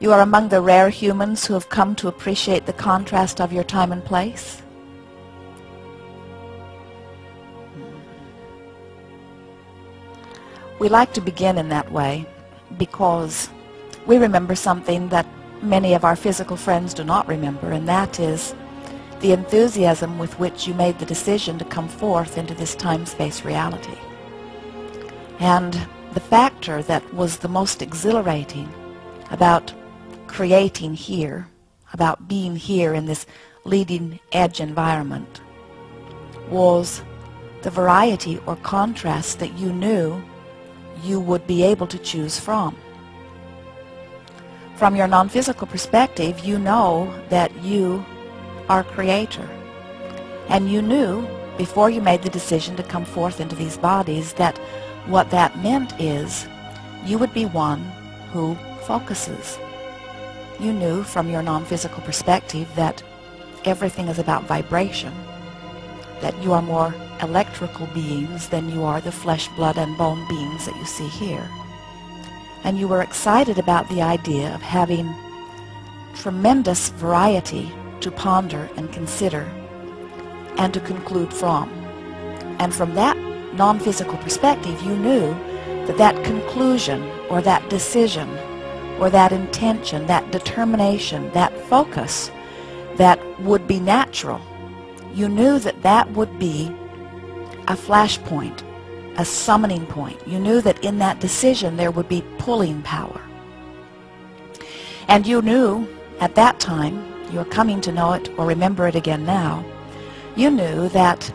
You are among the rare humans who have come to appreciate the contrast of your time and place. We like to begin in that way because we remember something that many of our physical friends do not remember, and that is the enthusiasm with which you made the decision to come forth into this time-space reality. And the factor that was the most exhilarating about creating here, about being here in this leading edge environment, was the variety or contrast that you knew you would be able to choose from. From your non-physical perspective, you know that you are creator. And you knew, before you made the decision to come forth into these bodies, that what that meant is you would be one who focuses. You knew from your non-physical perspective that everything is about vibration, that you are more electrical beings than you are the flesh, blood, and bone beings that you see here. And you were excited about the idea of having tremendous variety to ponder and consider and to conclude from. And from that non-physical perspective, you knew that that conclusion or that decision or that intention, that determination, that focus that would be natural, you knew that that would be a flashpoint, a summoning point. You knew that in that decision there would be pulling power. And you knew at that time, you are coming to know it or remember it again now, you knew that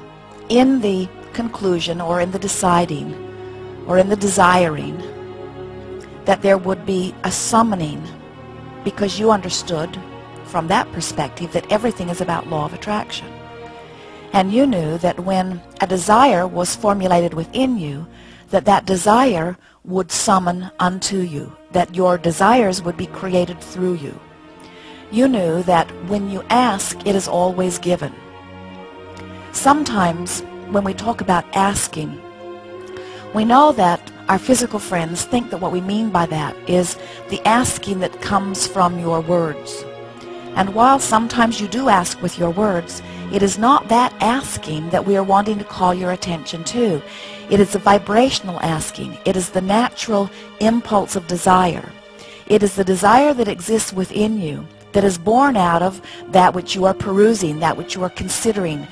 in the conclusion or in the deciding or in the desiring that there would be a summoning, because you understood from that perspective that everything is about law of attraction. And you knew that when a desire was formulated within you, that that desire would summon unto you, that your desires would be created through you. You knew that when you ask, it is always given. Sometimes when we talk about asking, we know that our physical friends think that what we mean by that is the asking that comes from your words. And while sometimes you do ask with your words, it is not that asking that we are wanting to call your attention to. It is the vibrational asking. It is the natural impulse of desire. It is the desire that exists within you, that is born out of that which you are perusing, that which you are considering.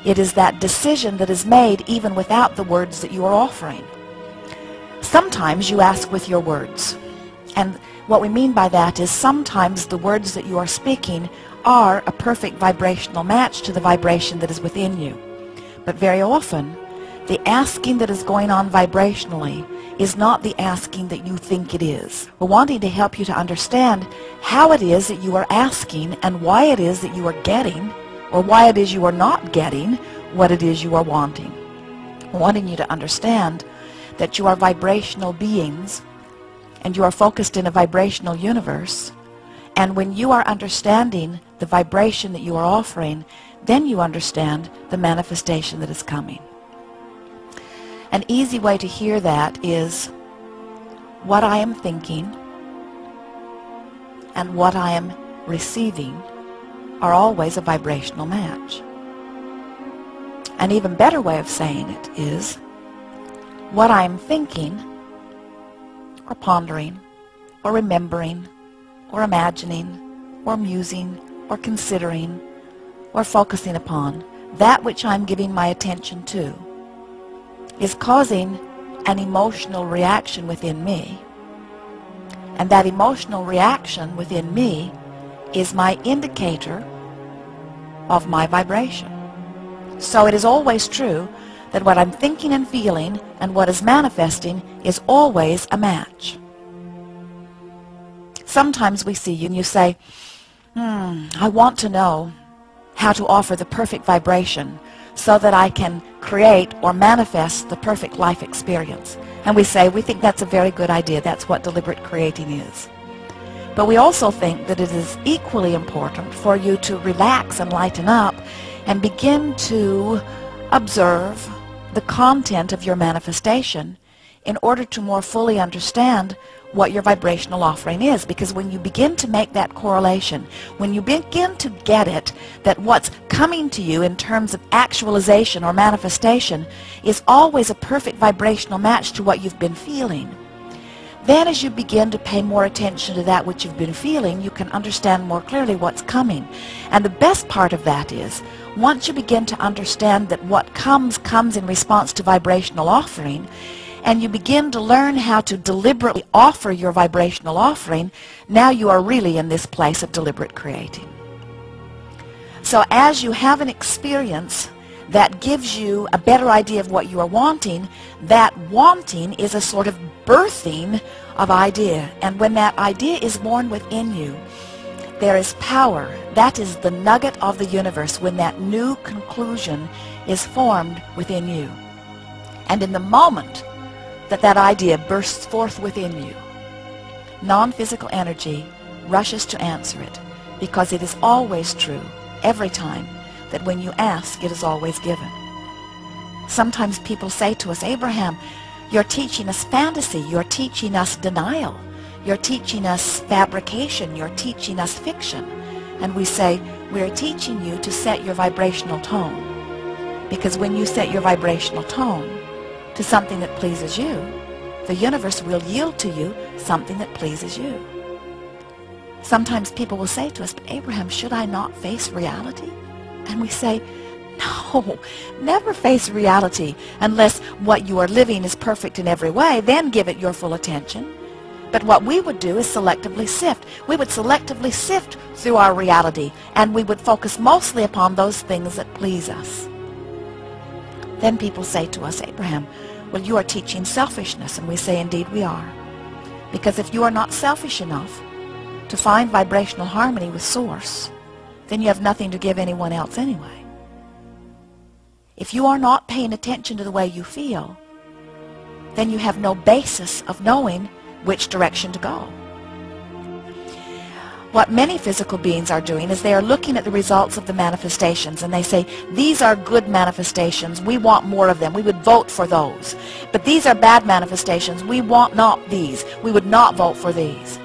It is that decision that is made even without the words that you are offering. Sometimes you ask with your words. And what we mean by that is sometimes the words that you are speaking are a perfect vibrational match to the vibration that is within you. But very often, the asking that is going on vibrationally is not the asking that you think it is. We're wanting to help you to understand how it is that you are asking and why it is that you are getting, or why it is you are not getting what it is you are wanting. We're wanting you to understand that you are vibrational beings and you are focused in a vibrational universe. And when you are understanding the vibration that you are offering, then you understand the manifestation that is coming. An easy way to hear that is what I am thinking and what I am receiving are always a vibrational match. An even better way of saying it is what I am thinking or pondering or remembering or imagining or musing or considering or focusing upon, that which I'm giving my attention to, is causing an emotional reaction within me. And that emotional reaction within me is my indicator of my vibration. So it is always true that what I'm thinking and feeling and what is manifesting is always a match. Sometimes we see you and you say, I want to know how to offer the perfect vibration so that I can create or manifest the perfect life experience. And we say, we think that's a very good idea. That's what deliberate creating is. But we also think that it is equally important for you to relax and lighten up and begin to observe the content of your manifestation in order to more fully understand what your vibrational offering is, because when you begin to make that correlation, when you begin to get it, that what's coming to you in terms of actualization or manifestation is always a perfect vibrational match to what you've been feeling, then as you begin to pay more attention to that which you've been feeling, you can understand more clearly what's coming. And the best part of that is, once you begin to understand that what comes in response to vibrational offering, and you begin to learn how to deliberately offer your vibrational offering, now you are really in this place of deliberate creating. So as you have an experience that gives you a better idea of what you are wanting, that wanting is a sort of birthing of idea. And when that idea is born within you, there is power. That is the nugget of the universe when that new conclusion is formed within you. And in the moment that idea bursts forth within you, non-physical energy rushes to answer it, because it is always true, every time, that when you ask, it is always given. Sometimes people say to us, Abraham, you're teaching us fantasy, you're teaching us denial, you're teaching us fabrication, you're teaching us fiction. And we say, we're teaching you to set your vibrational tone. Because when you set your vibrational tone to something that pleases you, the universe will yield to you something that pleases you. Sometimes people will say to us, but Abraham, should I not face reality? And we say, no, never face reality unless what you are living is perfect in every way. Then give it your full attention. But what we would do is selectively sift. We would selectively sift through our reality, and we would focus mostly upon those things that please us. Then people say to us, Abraham, well, you are teaching selfishness. And we say, indeed we are. Because if you are not selfish enough to find vibrational harmony with Source, then you have nothing to give anyone else anyway. If you are not paying attention to the way you feel, then you have no basis of knowing which direction to go. What many physical beings are doing is they are looking at the results of the manifestations, and they say, these are good manifestations, we want more of them, we would vote for those. But these are bad manifestations, we want not these, we would not vote for these.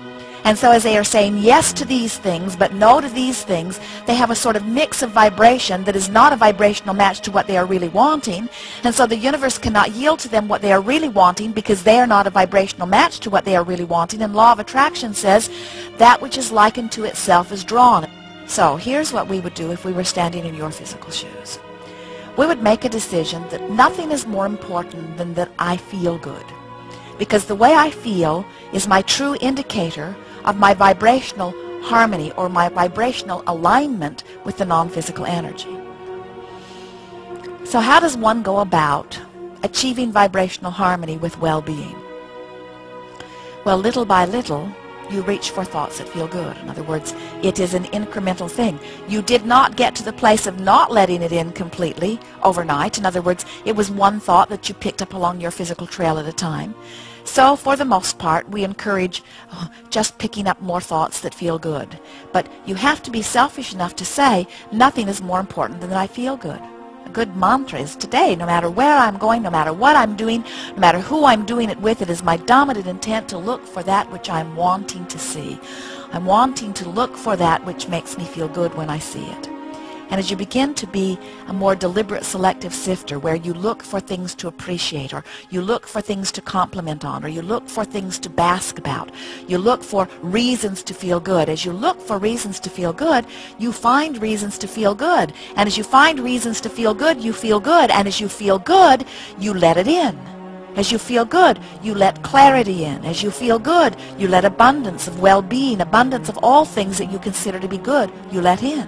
And so as they are saying yes to these things, but no to these things, they have a sort of mix of vibration that is not a vibrational match to what they are really wanting. And so the universe cannot yield to them what they are really wanting, because they are not a vibrational match to what they are really wanting. And law of attraction says that which is likened to itself is drawn. So here's what we would do if we were standing in your physical shoes. We would make a decision that nothing is more important than that I feel good. Because the way I feel is my true indicator of my vibrational harmony or my vibrational alignment with the non-physical energy. So how does one go about achieving vibrational harmony with well-being? Well, little by little, you reach for thoughts that feel good. In other words, it is an incremental thing. You did not get to the place of not letting it in completely overnight. In other words, it was one thought that you picked up along your physical trail at a time. So for the most part, we encourage just picking up more thoughts that feel good. But you have to be selfish enough to say, nothing is more important than that I feel good. A good mantra is today, no matter where I'm going, no matter what I'm doing, no matter who I'm doing it with, it is my dominant intent to look for that which I'm wanting to see. I'm wanting to look for that which makes me feel good when I see it. And as you begin to be a more deliberate selective sifter, where you look for things to appreciate, or you look for things to compliment on, or you look for things to bask about, you look for reasons to feel good. As you look for reasons to feel good, you find reasons to feel good. And as you find reasons to feel good, you feel good. And as you feel good, you let it in. As you feel good, you let clarity in. As you feel good, you let abundance of well-being, abundance of all things that you consider to be good, you let in.